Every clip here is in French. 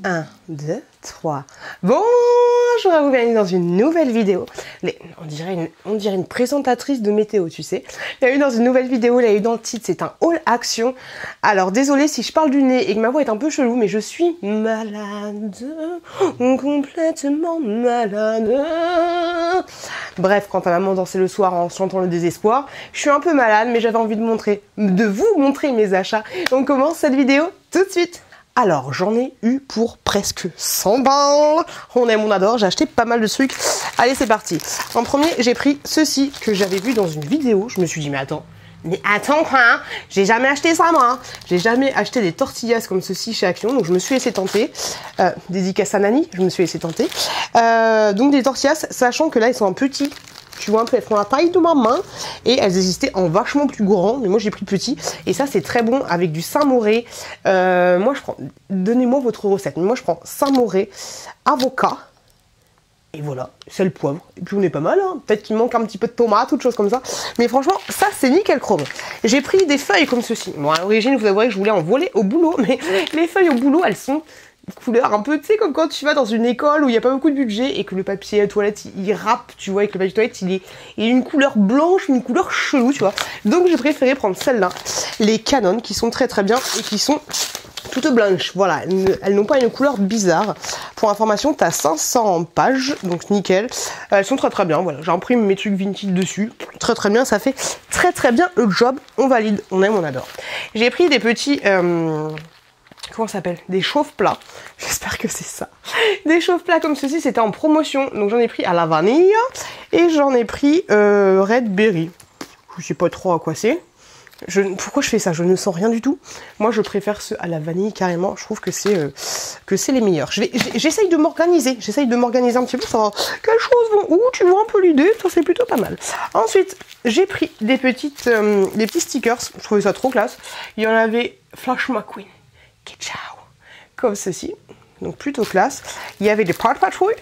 1, 2, 3. Bonjour à vous, bienvenue dans une nouvelle vidéo. On dirait une présentatrice de météo, tu sais. Bienvenue dans une nouvelle vidéo, il y a eu dans le titre, c'est un haul action. Alors désolée si je parle du nez et que ma voix est un peu chelou, mais je suis malade, complètement malade. Bref, quand ta maman dansait le soir en chantant le désespoir, je suis un peu malade, mais j'avais envie de vous montrer mes achats. On commence cette vidéo tout de suite. Alors, j'en ai eu pour presque 100 balles. On aime, on adore. J'ai acheté pas mal de trucs. Allez, c'est parti. En premier, j'ai pris ceci que j'avais vu dans une vidéo. Je me suis dit, mais attends quoi, hein, j'ai jamais acheté ça, moi. Hein. J'ai jamais acheté des tortillas comme ceci chez Action. Donc, je me suis laissé tenter. Dédicace à Nani, je me suis laissé tenter. Donc, des tortillas, sachant que là, ils sont en petits. Tu vois un peu, elles font la taille de ma main et elles existaient en vachement plus grand, mais moi j'ai pris petit et ça c'est très bon avec du Saint-Moré. Moi je prends, donnez-moi votre recette, mais moi je prends Saint-Moré, avocat et voilà, sel, poivre. Et puis on est pas mal, hein. Peut-être qu'il manque un petit peu de tomate ou de choses comme ça, mais franchement ça c'est nickel chrome. J'ai pris des feuilles comme ceci. Bon à l'origine vous avouerez que je voulais en voler au boulot, mais les feuilles au boulot elles sont couleur un peu, tu sais, comme quand tu vas dans une école où il n'y a pas beaucoup de budget et que le papier à toilette il râpe, tu vois, et que le papier toilette il est une couleur blanche, une couleur chelou, tu vois. Donc j'ai préféré prendre celle-là, les Canon, qui sont très très bien et qui sont toutes blanches, voilà, elles n'ont pas une couleur bizarre. Pour information, tu as 500 pages, donc nickel. Elles sont très très bien, voilà, j'imprime mes trucs vintage dessus, très très bien, ça fait très très bien le job, on valide, on aime, on adore. J'ai pris des petits... comment ça s'appelle? Des chauffe-plats. J'espère que c'est ça. Des chauffe-plats comme ceci, c'était en promotion. Donc j'en ai pris à la vanille et j'en ai pris Red Berry. Je sais pas trop à quoi c'est. Pourquoi je fais ça? Je ne sens rien du tout. Moi, je préfère ceux à la vanille carrément. Je trouve que c'est les meilleurs. J'essaye de m'organiser. J'essaye de m'organiser un petit peu. Ça, quelque chose où tu vois un peu l'idée. Ça, c'est plutôt pas mal. Ensuite, j'ai pris des petits stickers. Je trouvais ça trop classe. Il y en avait Flash McQueen. Ciao. Comme ceci, donc plutôt classe. Il y avait des Paw Patrol,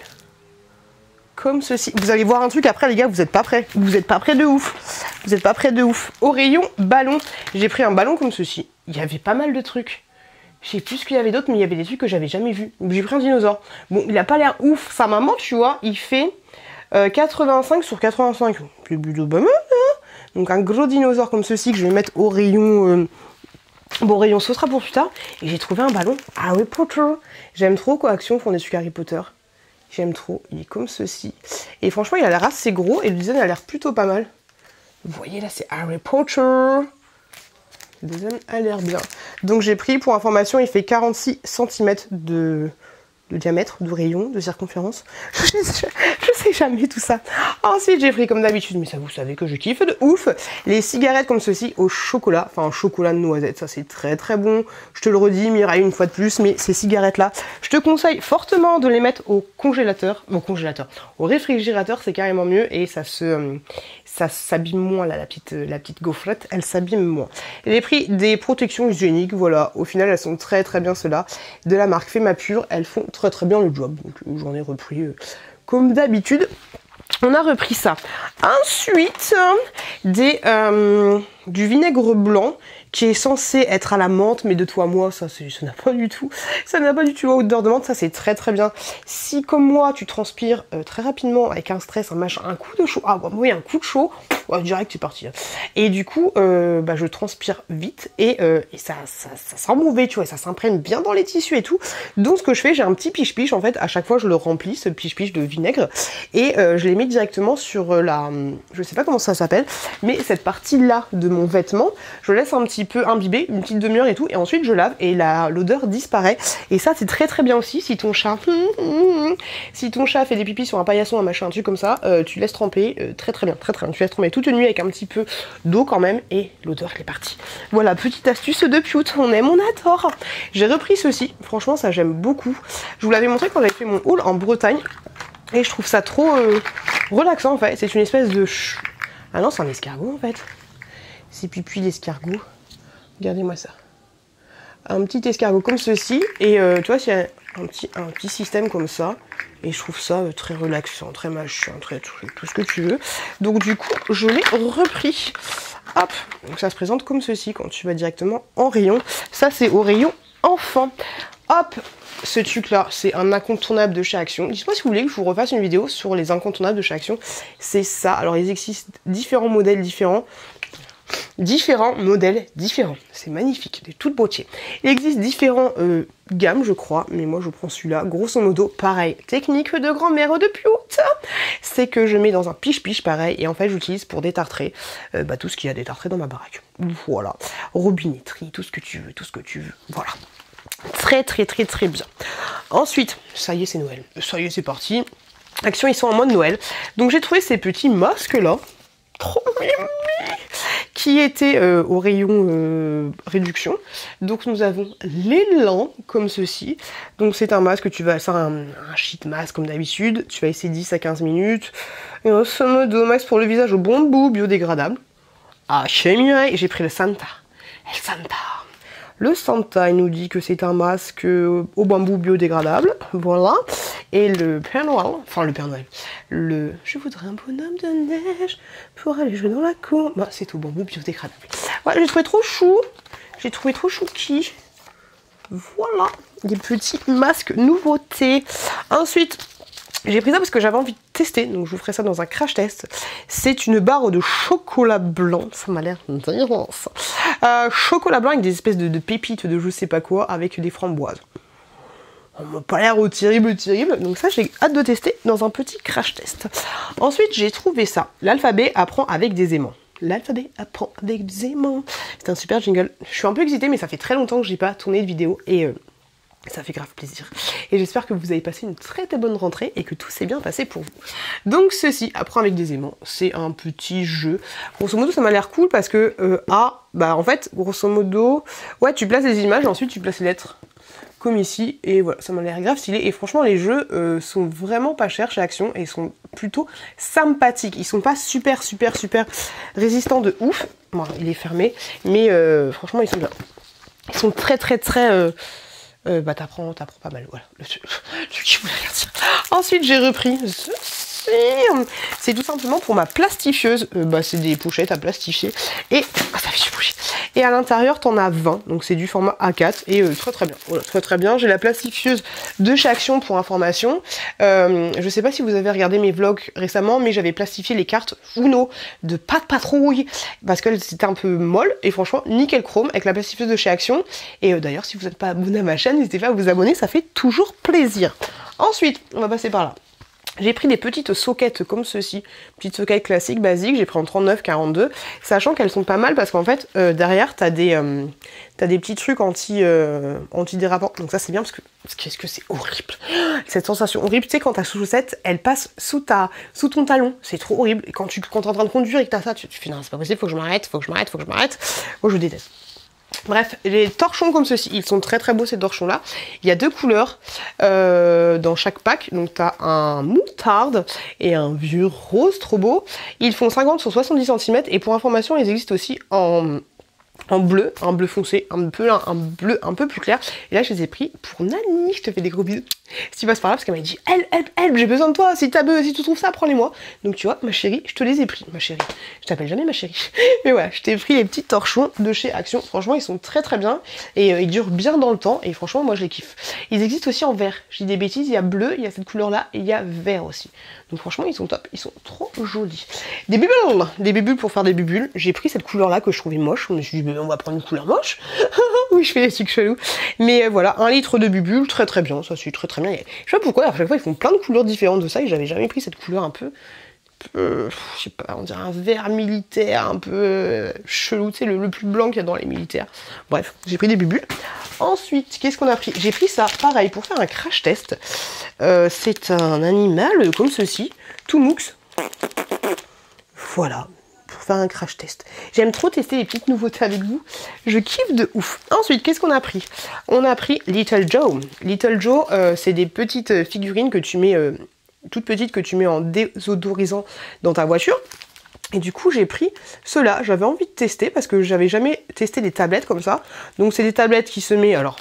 comme ceci. Vous allez voir un truc après les gars, vous n'êtes pas prêts. Vous n'êtes pas prêts de ouf. Vous n'êtes pas prêts de ouf. Au rayon ballon, j'ai pris un ballon comme ceci. Il y avait pas mal de trucs. Je sais plus ce qu'il y avait d'autre, mais il y avait des trucs que j'avais jamais vus. J'ai pris un dinosaure. Bon, il a pas l'air ouf. Sa maman, tu vois, il fait 85 sur 85. C'est plutôt pas mal, hein. Donc un gros dinosaure comme ceci que je vais mettre au rayon... Bon, rayon, ce sera pour plus tard. Et j'ai trouvé un ballon Harry Potter. J'aime trop quoi, Action font des trucs Harry Potter. J'aime trop. Il est comme ceci. Et franchement, il a l'air assez gros. Et le design a l'air plutôt pas mal. Vous voyez là, c'est Harry Potter. Le design a l'air bien. Donc j'ai pris, pour information, il fait 46 cm de diamètre, de rayon, de circonférence. Je sais jamais tout ça. Ensuite, j'ai pris comme d'habitude, mais ça vous savez que je kiffe de ouf, les cigarettes comme ceci au chocolat, enfin au chocolat de noisette, ça c'est très très bon. Je te le redis, Mireille, une fois de plus, mais ces cigarettes là, je te conseille fortement de les mettre au congélateur, au réfrigérateur, c'est carrément mieux et ça s'abîme moins là, la petite gaufrette, elle s'abîme moins. J'ai pris des protections hygiéniques, voilà, au final elles sont très très bien ceux-là, de la marque Fema Pure, elles font très très bien le job, donc j'en ai repris comme d'habitude. On a repris ça. Ensuite, du vinaigre blanc qui est censé être à la menthe, mais de toi à moi, ça n'a pas du tout odeur de menthe, ça c'est très très bien. Si comme moi tu transpires très rapidement avec un stress, un coup de chaud, oui un coup de chaud, ouais, direct c'est parti. Et du coup, je transpire vite et ça sent mauvais, tu vois, ça s'imprègne bien dans les tissus et tout. Donc ce que je fais, j'ai un petit piche-piche en fait, à chaque fois je le remplis, ce piche-piche de vinaigre, et je les mets directement sur je sais pas comment ça s'appelle, mais cette partie là de mon vêtement, je laisse un petit peu imbiber, une petite demi-heure et tout, et ensuite je lave et l'odeur disparaît. Et ça c'est très très bien aussi si ton chat fait des pipis sur un paillasson, un machin, un truc comme ça, tu laisses tremper, très très bien, tu laisses tremper toute une nuit avec un petit peu d'eau quand même et l'odeur elle est partie. Voilà, petite astuce de pioute, on aime, on adore. J'ai repris ceci, franchement ça j'aime beaucoup. Je vous l'avais montré quand j'avais fait mon haul en Bretagne et je trouve ça trop relaxant en fait. C'est une espèce de... Ah non, c'est un escargot en fait. C'est Pipi l'escargot. Regardez-moi ça. Un petit escargot comme ceci. Et tu vois, c'est un petit système comme ça. Et je trouve ça très relaxant, très machin, très tout ce que tu veux. Donc du coup, je l'ai repris. Hop. Donc ça se présente comme ceci quand tu vas directement en rayon. Ça, c'est au rayon enfant. Hop, ce truc-là, c'est un incontournable de chez Action. Dites-moi si vous voulez que je vous refasse une vidéo sur les incontournables de chez Action. C'est ça. Alors, il existe différents modèles différents. C'est magnifique, de toute beauté. Il existe différents gammes, je crois, mais moi je prends celui-là. Grosso modo, pareil, technique de grand-mère de pute, c'est que je mets dans un piche-piche pareil, et en fait j'utilise pour détartrer tout ce qu'il y a détartré dans ma baraque. Voilà, robinetterie, tout ce que tu veux, voilà. Très bien. Ensuite, ça y est, c'est Noël. Ça y est, c'est parti. Action, ils sont en mode Noël. Donc j'ai trouvé ces petits masques là. Trop mimi, qui étaient au rayon réduction. Donc nous avons l'élan comme ceci. Donc c'est un masque, c'est un sheet mask comme d'habitude. Tu vas essayer 10 à 15 minutes. Et un modo max pour le visage au bambou biodégradable. Ah, j'ai pris le Santa. El Santa. Le Santa, il nous dit que c'est un masque au bambou biodégradable, voilà. Et le Père Noël, je voudrais un bonhomme de neige pour aller jouer dans la cour. Bah, c'est au bambou biodégradable. Voilà, j'ai trouvé trop chou. J'ai trouvé trop chouki. Voilà, des petits masques nouveautés. Ensuite, j'ai pris ça parce que j'avais envie de tester, donc je vous ferai ça dans un crash test. C'est une barre de chocolat blanc, ça m'a l'air intense. Chocolat blanc avec des espèces de pépites de je sais pas quoi, avec des framboises. On m'a pas l'air terrible, donc ça j'ai hâte de tester dans un petit crash test. Ensuite j'ai trouvé ça, l'alphabet apprend avec des aimants. L'alphabet apprend avec des aimants. C'est un super jingle. Je suis un peu excitée, mais ça fait très longtemps que j'ai pas tourné de vidéo et ça fait grave plaisir. Et j'espère que vous avez passé une très bonne rentrée et que tout s'est bien passé pour vous. Donc ceci, apprend avec des aimants, c'est un petit jeu. Grosso modo, ça m'a l'air cool parce que en fait, grosso modo, ouais, tu places les images et ensuite tu places les lettres. Comme ici, et voilà, ça m'a l'air grave stylé. Et franchement, les jeux sont vraiment pas chers chez Action et sont plutôt sympathiques. Ils sont pas super résistants de ouf. Bon, il est fermé, mais franchement, ils sont bien. Ils sont très t'apprends pas mal, voilà. Ce que je voulais dire. Ensuite, j'ai repris c'est tout simplement pour ma plastifieuse. C'est des pochettes à plastifier. Et ça fait du bouger. Et à l'intérieur, t'en as 20. Donc c'est du format A4. Et très bien. Voilà, très bien. J'ai la plastifieuse de chez Action pour information. Je sais pas si vous avez regardé mes vlogs récemment, mais j'avais plastifié les cartes Uno de Pas de Patrouille. Parce que c'était un peu molle. Et franchement, nickel chrome avec la plastifieuse de chez Action. Et d'ailleurs, si vous n'êtes pas abonné à ma chaîne, n'hésitez pas à vous abonner. Ça fait toujours plaisir. Ensuite, on va passer par là. J'ai pris des petites soquettes comme ceci, petites soquettes classiques, basiques, j'ai pris en 39-42, sachant qu'elles sont pas mal parce qu'en fait, derrière, t'as des petits trucs anti-dérapants, donc ça c'est bien parce que, qu'est-ce que c'est horrible, cette sensation horrible, tu sais quand ta chaussette, elle passe sous ton talon, c'est trop horrible, et quand t'es en train de conduire et que t'as ça, tu fais non c'est pas possible, faut que je m'arrête, moi je déteste. Bref, les torchons comme ceci, ils sont très beaux ces torchons là. Il y a deux couleurs dans chaque pack. Donc tu as un moutarde et un vieux rose trop beau. Ils font 50 sur 70 cm et pour information ils existent aussi en bleu, un bleu foncé, un bleu un peu plus clair. Et là je les ai pris pour Nani, je te fais des gros bisous. Si tu passes par là parce qu'elle m'a dit help, j'ai besoin de toi, si tu trouves ça, prends-les-moi. Donc tu vois, ma chérie, je te les ai pris, ma chérie. Je t'appelle jamais ma chérie. Mais voilà, je t'ai pris les petits torchons de chez Action. Franchement, ils sont très bien et ils durent bien dans le temps et franchement, moi je les kiffe. Ils existent aussi en vert. Je dis des bêtises, il y a bleu, il y a cette couleur-là et il y a vert aussi. Donc franchement, ils sont top, ils sont trop jolis. Des bulles pour faire des bulles. J'ai pris cette couleur-là que je trouvais moche. Je me suis dit, on va prendre une couleur moche. Oui, je fais des trucs chelous. Mais voilà, 1 litre de bulles, très bien. Ça suit très bien. Je sais pas pourquoi, à chaque fois, ils font plein de couleurs différentes de ça et j'avais jamais pris cette couleur un peu je sais pas, on dirait un vert militaire un peu chelou, tu sais, le plus blanc qu'il y a dans les militaires. Bref, j'ai pris des bulles. Ensuite, qu'est-ce qu'on a pris? J'ai pris ça, pareil, pour faire un crash test. C'est un animal comme ceci, tout moux. Voilà, pour faire un crash test. J'aime trop tester les petites nouveautés avec vous. Je kiffe de ouf. Ensuite, qu'est-ce qu'on a pris? On a pris Little Joe. Little Joe, c'est des petites figurines que tu mets... toute petite que tu mets en désodorisant dans ta voiture. Et du coup, j'ai pris ceux-là. J'avais envie de tester parce que j'avais jamais testé des tablettes comme ça. Donc, c'est des tablettes qui se met... Alors,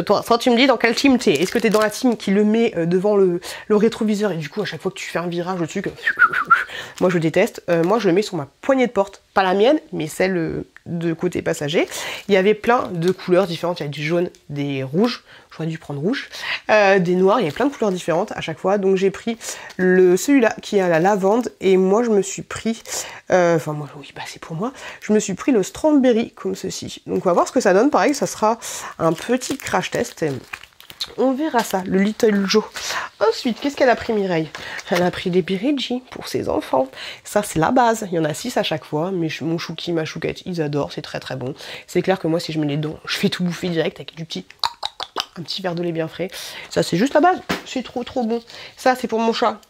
toi, tu me dis dans quelle team t'es. Est-ce que t'es dans la team qui le met devant le rétroviseur et du coup, à chaque fois que tu fais un virage, le truc... Moi, je déteste. Moi, je le mets sur ma poignée de porte. Pas la mienne, mais celle de côté passager. Il y avait plein de couleurs différentes, il y a du jaune, des rouges, j'aurais dû prendre rouge, des noirs, il y avait plein de couleurs différentes à chaque fois. Donc j'ai pris celui-là qui a la lavande et moi je me suis pris, enfin moi oui bah c'est pour moi, je me suis pris le strawberry comme ceci. Donc on va voir ce que ça donne, pareil ça sera un petit crash test. On verra ça, le Little Joe. Ensuite, qu'est-ce qu'elle a pris Mireille? Elle a pris des Birigi pour ses enfants. Ça, c'est la base. Il y en a 6 à chaque fois. Mais mon chouki, ma chouquette, ils adorent. C'est très très bon. C'est clair que moi, si je mets les dents, je fais tout bouffer direct avec un petit verre de lait bien frais. Ça, c'est juste la base. C'est trop trop bon. Ça, c'est pour mon chat.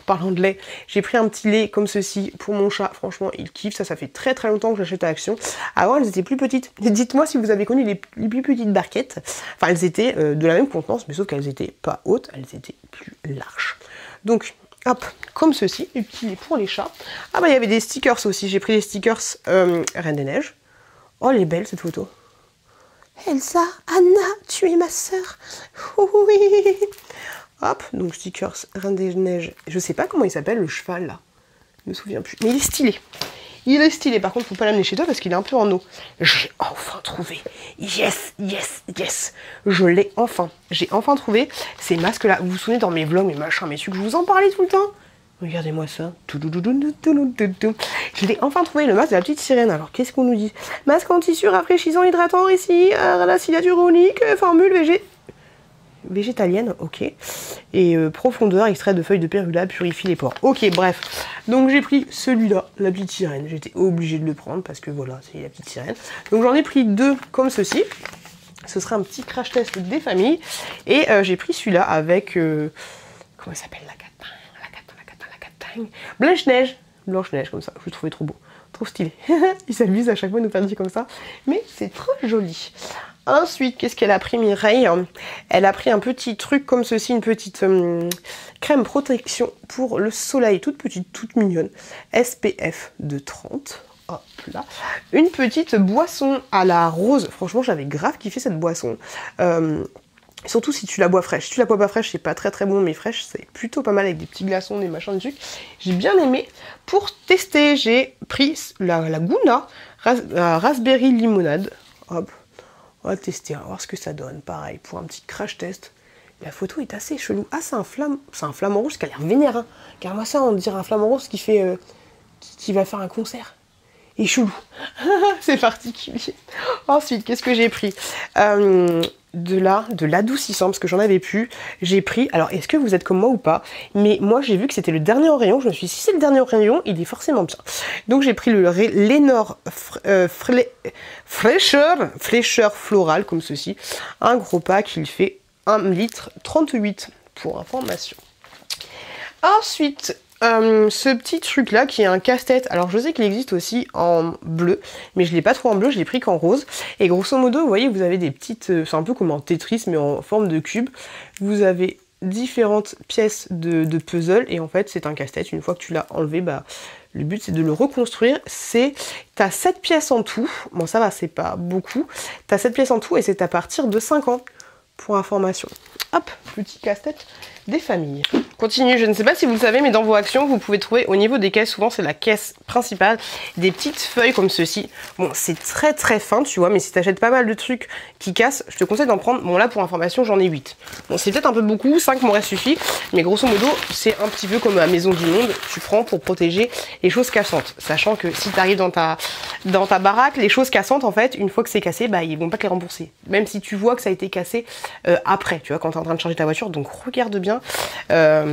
Parlant de lait, j'ai pris un petit lait comme ceci pour mon chat, franchement il kiffe, ça fait très très longtemps que j'achète à Action. Avant elles étaient plus petites, dites-moi si vous avez connu les plus petites barquettes, enfin elles étaient de la même contenance, mais sauf qu'elles étaient pas hautes, elles étaient plus larges. Donc hop, comme ceci, et petit lait pour les chats. Ah bah il y avait des stickers aussi, j'ai pris les stickers Reine des Neiges. Oh elle est belle cette photo. Elsa, Anna, tu es ma sœur. Oui. Hop, donc stickers Reine des Neiges. Je sais pas comment il s'appelle le cheval là. Je me souviens plus. Mais il est stylé. Il est stylé. Par contre, faut pas l'amener chez toi parce qu'il est un peu en eau. J'ai enfin trouvé. Yes, yes, yes. Je l'ai enfin. J'ai enfin trouvé ces masques là. Vous vous souvenez dans mes vlogs, mes machins, mes trucs, je vous en parlais tout le temps. Regardez-moi ça. Je l'ai enfin trouvé, le masque de la petite sirène. Alors, qu'est-ce qu'on nous dit? Masque en tissu rafraîchissant, hydratant ici, l'acide hyaluronique, formule végétalienne, ok. Et profondeur, extrait de feuilles de pérula, purifie les pores. Ok, bref. Donc j'ai pris celui-là, la petite sirène. J'étais obligée de le prendre parce que voilà, c'est la petite sirène. Donc j'en ai pris 2 comme ceci. Ce sera un petit crash test des familles. Et j'ai pris celui-là avec... comment elle s'appelle la catin? Blanche-Neige. Blanche-Neige, comme ça. Je le trouvais trop beau. Trop stylé. Il s'amuse à chaque fois de nous faire dire comme ça. Mais c'est trop joli. Ensuite, qu'est-ce qu'elle a pris Mireille? Elle a pris un petit truc comme ceci, une petite crème protection pour le soleil, toute petite, toute mignonne. SPF de 30. Hop là. Une petite boisson à la rose. Franchement, j'avais grave kiffé cette boisson. Surtout si tu la bois fraîche. Si tu la bois pas fraîche, c'est pas très très bon, mais fraîche, c'est plutôt pas mal avec des petits glaçons, des machins, des trucs. J'ai bien aimé. Pour tester, j'ai pris la Guna Raspberry Limonade. Hop. On va tester, on va voir ce que ça donne. Pareil, pour un petit crash test. La photo est assez chelou. Ah, c'est un flamant rouge qui a l'air vénère. Hein. Car moi, ça, on dirait un flamant rouge qui fait, qui va faire un concert. Et chelou. C'est particulier. Ensuite, qu'est-ce que j'ai pris? De l'adoucissant, parce que j'en avais plus. J'ai pris, alors est-ce que vous êtes comme moi ou pas? Mais moi j'ai vu que c'était le dernier en rayon, je me suis dit si c'est le dernier en rayon, il est forcément bien. Donc j'ai pris le Lénore fraîcheur florale, comme ceci. Un gros pack, il fait 1 litre 38 pour information. Ensuite, ce petit truc là qui est un casse-tête, alors je sais qu'il existe aussi en bleu, mais je l'ai pas trouvé en bleu, je l'ai pris qu'en rose. Et grosso modo, vous voyez, vous avez des petites, c'est un peu comme un Tetris mais en forme de cube. Vous avez différentes pièces de puzzle et en fait c'est un casse-tête. Une fois que tu l'as enlevé, bah le but c'est de le reconstruire. T'as 7 pièces en tout, bon ça va, c'est pas beaucoup. T'as 7 pièces en tout et c'est à partir de 5 ans pour information. Hop, petit casse-tête des familles. Continue, je ne sais pas si vous le savez, mais dans vos actions, vous pouvez trouver au niveau des caisses, souvent c'est la caisse principale, des petites feuilles comme ceci. Bon, c'est très très fin, tu vois, mais si tu achètes pas mal de trucs qui cassent, je te conseille d'en prendre. Bon, là pour information, j'en ai 8. Bon, c'est peut-être un peu beaucoup, 5 m'aurait suffi, mais grosso modo, c'est un petit peu comme à Maison du Monde, tu prends pour protéger les choses cassantes. Sachant que si tu arrives dans ta baraque, les choses cassantes, en fait, une fois que c'est cassé, bah ils vont pas te les rembourser. Même si tu vois que ça a été cassé après, tu vois, quand tu es en train de changer ta voiture, donc regarde bien. Bah,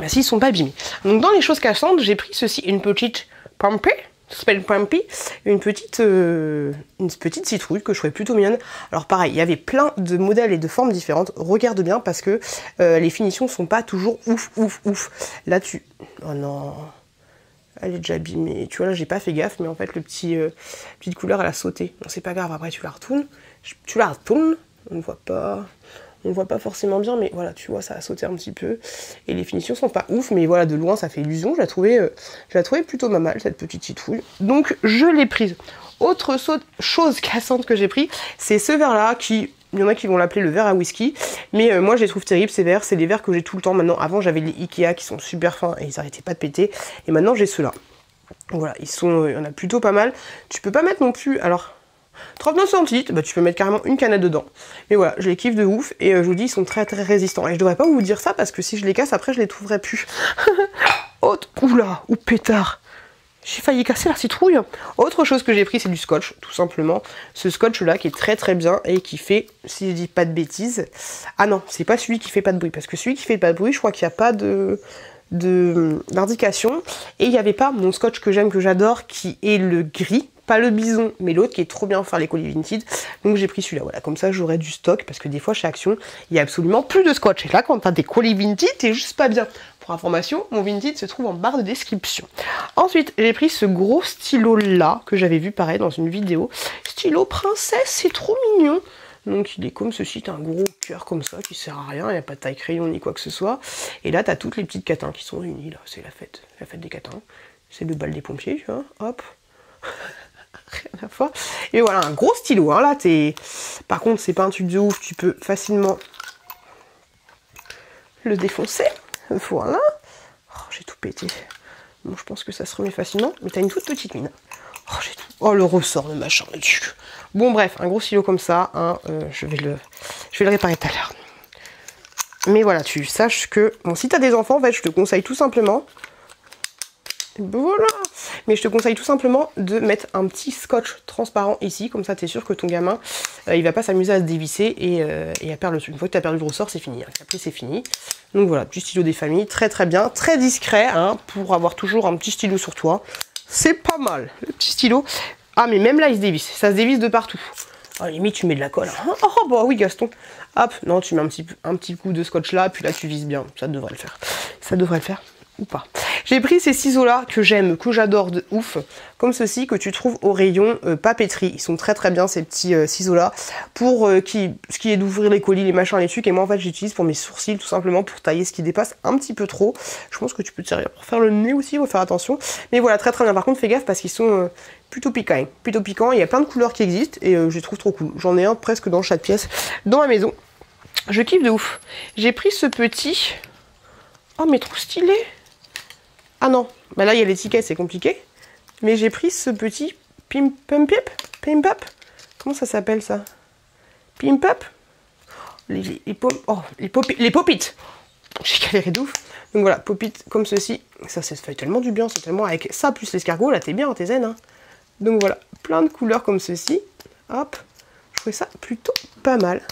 s'ils sont pas abîmés. Donc dans les choses cassantes, j'ai pris ceci, une petite Pumpy, ça s'appelle Pumpy, une petite citrouille que je trouvais plutôt mignonne. Alors pareil, il y avait plein de modèles et de formes différentes. Regarde bien parce que les finitions sont pas toujours ouf. Là tu... Oh non, elle est déjà abîmée. Tu vois là j'ai pas fait gaffe, mais en fait le petite couleur elle a sauté. Bon c'est pas grave, après tu la retournes. On ne voit pas forcément bien, mais voilà, tu vois, ça a sauté un petit peu. Et les finitions sont pas ouf, mais voilà, de loin, ça fait illusion. Je la trouvais plutôt pas mal, cette petite citrouille. Donc, je l'ai prise. Autre chose cassante que j'ai pris, c'est ce verre-là, il y en a qui vont l'appeler le verre à whisky, mais moi, je les trouve terribles, ces verres. C'est les verres que j'ai tout le temps maintenant. Avant, j'avais les Ikea qui sont super fins et ils arrêtaient pas de péter. Et maintenant, j'ai ceux-là. Voilà, il y en a plutôt pas mal. Tu peux pas mettre non plus, alors 39 centilitres, bah tu peux mettre carrément une canette dedans. Mais voilà, je les kiffe de ouf et je vous dis, ils sont très très résistants. Et je devrais pas vous dire ça parce que si je les casse, après je les trouverai plus. Oula, ou pétard. J'ai failli casser la citrouille. Autre chose que j'ai pris, c'est du scotch, tout simplement. Ce scotch-là qui est très très bien et qui fait, si je dis pas de bêtises... Ah non, c'est pas celui qui fait pas de bruit. Parce que celui qui fait pas de bruit, je crois qu'il n'y a pas d'indication. Et il n'y avait pas mon scotch que j'aime, que j'adore, qui est le gris. Pas le bison, mais l'autre qui est trop bien pour faire les colis vintage. Donc j'ai pris celui-là, voilà, comme ça j'aurai du stock. Parce que des fois chez Action, il y a absolument plus de scotch. Et là, quand t'as des colis vintage, t'es juste pas bien. Pour information, mon vintage se trouve en barre de description. Ensuite, j'ai pris ce gros stylo là, que j'avais vu pareil dans une vidéo. Stylo princesse, c'est trop mignon. Donc il est comme ceci, t'as un gros cœur comme ça, qui sert à rien, il n'y a pas de taille crayon ni quoi que ce soit. Et là, t'as toutes les petites catins qui sont réunies, là, c'est la fête des catins. C'est le bal des pompiers, tu vois, hop. Rien à voir. Et voilà, un gros stylo, hein, là, par contre, c'est pas un truc de ouf, tu peux facilement le défoncer. Voilà. Oh, j'ai tout pété. Bon, je pense que ça se remet facilement. Mais t'as une toute petite mine. Oh, j'ai tout. Oh, le ressort de machin là-dessus. Bon, bref, un gros stylo comme ça. Hein, je vais le réparer tout à l'heure. Mais voilà, tu saches que... Bon, si t'as des enfants, en fait, je te conseille tout simplement... Voilà. Mais je te conseille tout simplement de mettre un petit scotch transparent ici, comme ça t'es sûr que ton gamin il va pas s'amuser à se dévisser et à perdre le truc. Une fois que tu as perdu le ressort, c'est fini. Hein. Après c'est fini. Donc voilà, petit stylo des familles, très très bien, très discret, hein, pour avoir toujours un petit stylo sur toi. C'est pas mal, le petit stylo. Ah mais même là il se dévisse, ça se dévisse de partout. À la limite tu mets de la colle. Hein. Oh bah oui Gaston. Hop, non tu mets un petit coup de scotch là, puis là tu vises bien, ça devrait le faire. Ça devrait le faire. Ou pas. J'ai pris ces ciseaux là que j'aime, que j'adore de ouf, comme ceci que tu trouves au rayon papeterie. Ils sont très très bien ces petits ciseaux là pour ce qui est d'ouvrir les colis, les machins, les trucs. Et moi en fait j'utilise pour mes sourcils tout simplement pour tailler ce qui dépasse un petit peu trop. Je pense que tu peux te servir pour faire le nez aussi, il faut faire attention. Mais voilà, très très bien. Par contre fais gaffe parce qu'ils sont plutôt piquants. Hein. Plutôt piquants, il y a plein de couleurs qui existent et je les trouve trop cool. J'en ai un presque dans chaque pièce dans ma maison. Je kiffe de ouf. J'ai pris ce petit... Oh mais trop stylé. Ah non, bah là il y a l'étiquette, c'est compliqué. Mais j'ai pris ce petit Pimp Up. Comment ça s'appelle ça? Pimp Up. Les pop-it. J'ai galéré de ouf. Donc voilà, pop-it comme ceci. Ça fait tellement du bien, c'est tellement avec ça plus l'escargot, là t'es bien, t'es zen. Hein. Donc voilà, plein de couleurs comme ceci. Hop, je trouvais ça plutôt pas mal.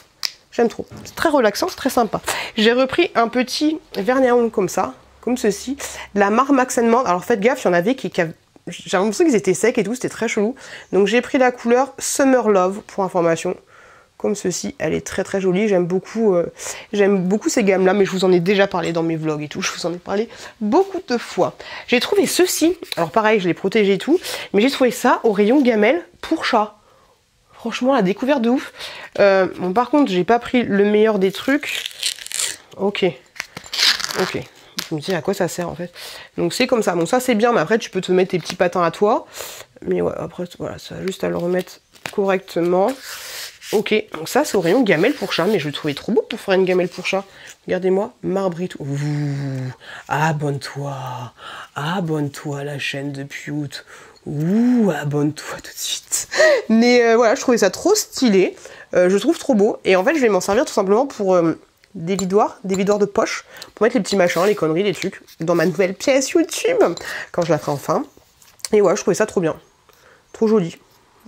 J'aime trop. C'est très relaxant, c'est très sympa. J'ai repris un petit vernis à ongles comme ça. Comme ceci, de la marque Max & More. Alors faites gaffe, il y en avait qui j'ai l'impression qu'ils étaient secs et tout, c'était très chelou. Donc j'ai pris la couleur Summer Love pour information. Comme ceci, elle est très très jolie. J'aime beaucoup ces gammes là, mais je vous en ai déjà parlé dans mes vlogs et tout. Je vous en ai parlé beaucoup de fois. J'ai trouvé ceci, alors pareil, je l'ai protégé et tout, mais j'ai trouvé ça au rayon gamelle pour chat. Franchement, la découverte de ouf. Bon, par contre, j'ai pas pris le meilleur des trucs. Ok. Je me dis à quoi ça sert en fait. Donc c'est comme ça. Bon ça c'est bien, mais après tu peux te mettre tes petits patins à toi. Mais ouais, après voilà, ça a juste à le remettre correctement. Ok, donc ça c'est au rayon gamelle pour chat, mais je le trouvais trop beau pour faire une gamelle pour chat. Regardez-moi, marbre et tout. Ouh, abonne-toi à la chaîne depuis août. Ouh, abonne-toi tout de suite. Mais voilà, je trouvais ça trop stylé. Je trouve trop beau. Et en fait je vais m'en servir tout simplement pour... des vidoirs de poche pour mettre les petits machins, les conneries, les trucs dans ma nouvelle pièce YouTube quand je la ferai enfin. Et ouais, je trouvais ça trop bien, trop joli.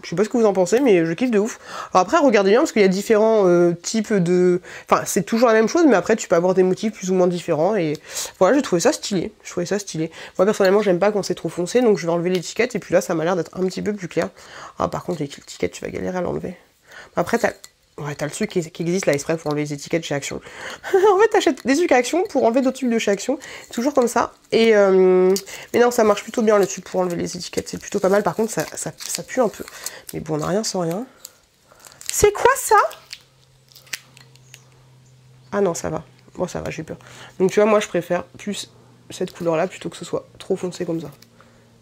Je sais pas ce que vous en pensez, mais je kiffe de ouf. Alors après, regardez bien parce qu'il y a différents types de... Enfin, c'est toujours la même chose, mais après tu peux avoir des motifs plus ou moins différents. Et voilà, j'ai trouvé ça stylé. Moi personnellement, j'aime pas quand c'est trop foncé, donc je vais enlever l'étiquette. Et puis là, ça m'a l'air d'être un petit peu plus clair. Ah, par contre, l'étiquette, tu vas galérer à l'enlever. Après, t'as le truc qui existe là exprès pour enlever les étiquettes chez Action. En fait, t'achètes des trucs à Action pour enlever d'autres trucs de chez Action. Toujours comme ça. Et mais non, ça marche plutôt bien le truc pour enlever les étiquettes. C'est plutôt pas mal. Par contre, ça pue un peu. Mais bon, on n'a rien sans rien. C'est quoi ça? Ah non, ça va. Bon, ça va, j'ai peur. Donc tu vois, moi, je préfère plus cette couleur-là plutôt que ce soit trop foncé comme ça.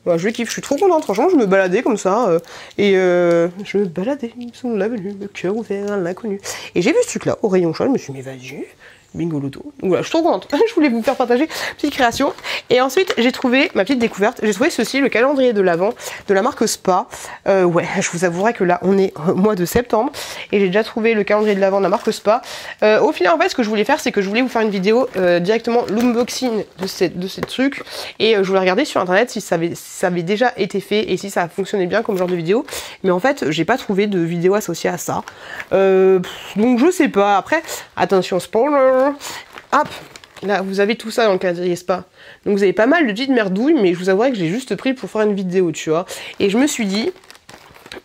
Voilà, je kiffe, je suis trop contente, franchement, je me baladais comme ça, je me baladais, ils sont là venus, le cœur ouvert à l'inconnu. Et j'ai vu ce truc-là, au rayon chat, je me suis dit, mais vas-y, Bingo loto. Donc voilà, je suis trop contente. Je voulais vous faire partager une petite création. Et ensuite, j'ai trouvé ma petite découverte. J'ai trouvé ceci, le calendrier de l'Avent de la marque Spa. Ouais, je vous avouerai que là, on est au mois de septembre. Et j'ai déjà trouvé le calendrier de l'Avent de la marque Spa. Au final, en fait, ce que je voulais faire, c'est que je voulais vous faire une vidéo directement l'unboxing de ces trucs. Et je voulais regarder sur internet si ça avait déjà été fait et si ça fonctionnait bien comme genre de vidéo. Mais en fait, j'ai pas trouvé de vidéo associée à ça. Donc je sais pas. Après, attention, spoiler. Hop, là vous avez tout ça dans le calendrier Spa. Donc vous avez pas mal de petites merdouilles, mais je vous avouerai que je l'ai juste pris pour faire une vidéo, tu vois. Et je me suis dit,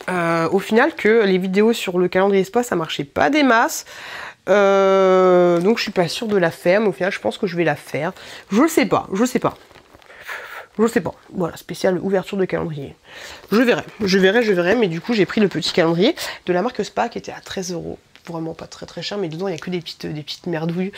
au final, que les vidéos sur le calendrier Spa, ça marchait pas des masses. Donc je suis pas sûre de la faire, mais au final je pense que je vais la faire. Je sais pas. Voilà, spéciale ouverture de calendrier. Je verrai, mais du coup j'ai pris le petit calendrier de la marque Spa qui était à 13 €. Vraiment pas très cher, mais dedans il n'y a que des petites merdouilles.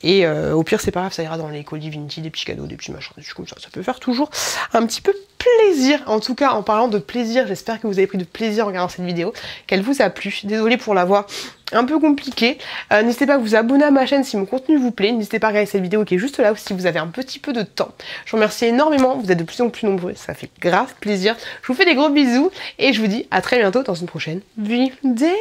Et au pire c'est pas grave, ça ira dans les colis Vinti, des petits cadeaux, des petits machins, des trucs comme ça. Ça peut faire toujours un petit peu plaisir. En tout cas, en parlant de plaisir, j'espère que vous avez pris de plaisir en regardant cette vidéo, qu'elle vous a plu. Désolée pour la voix un peu compliquée. N'hésitez pas à vous abonner à ma chaîne si mon contenu vous plaît. N'hésitez pas à regarder cette vidéo qui est juste là si vous avez un petit peu de temps. Je vous remercie énormément, vous êtes de plus en plus nombreux, ça fait grave plaisir. Je vous fais des gros bisous et je vous dis à très bientôt dans une prochaine vidéo.